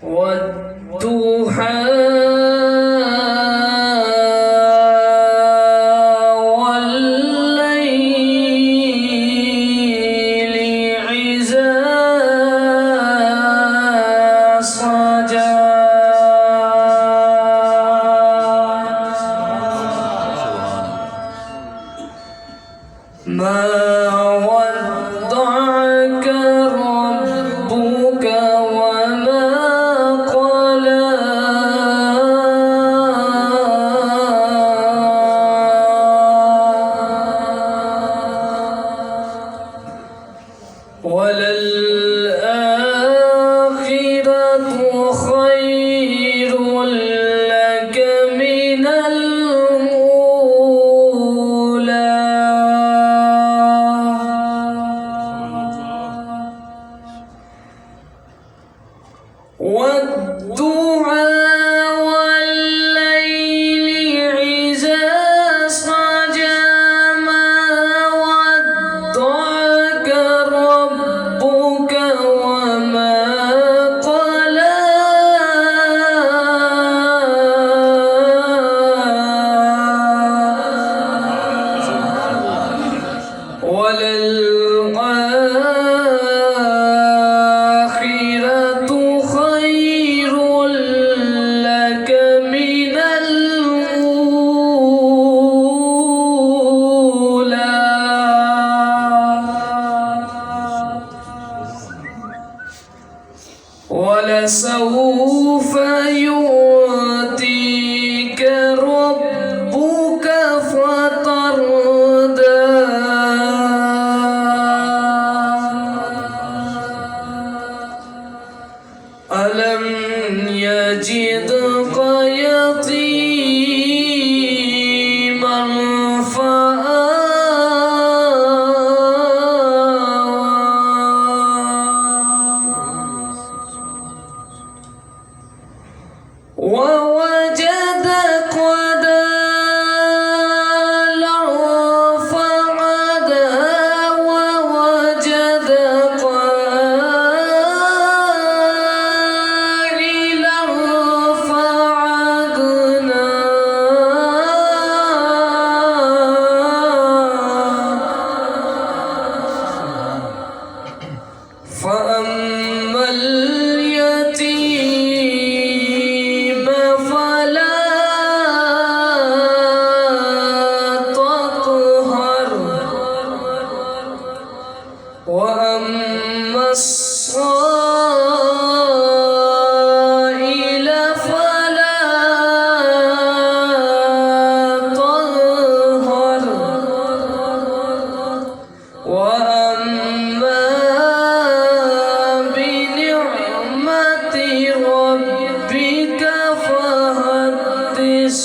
والضحى والليل إذا سجى ما ودعك ربك وما قلى وللآخرة خير لك من الأولى والضحى والليل إذا سجى ما ودعك ربك وما قلى وللآخرة خير لك من الأولى ولسوف يؤتيك ربك فترضى ألم يجدك يتيما فآوى ووجدك ضالا فهدى ووجدك عائلا فأغنى فأما اليتيم فلا تقهر وأما السائل فلا تنهر وأما بنعمة ربك فحدث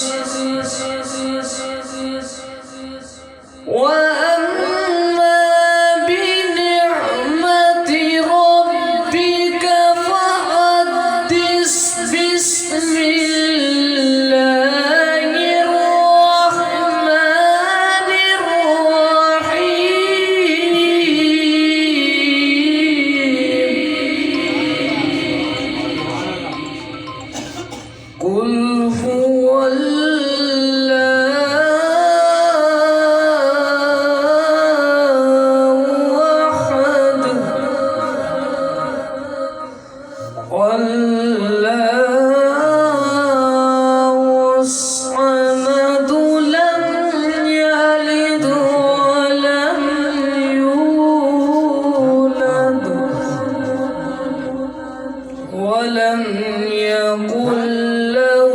وأما بنعمة ربك فحدث بسم الله الرحمن الرحيم قل هو الله أحد والله الصمد لم يلد ولم يولد ولم يكن له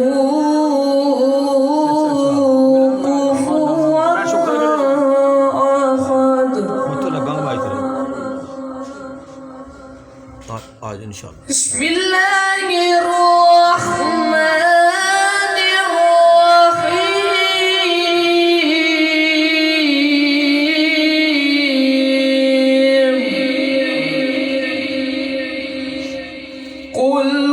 كفوا أحد आज इंशाल्लाह بسم الله الرحمن الرحيم قل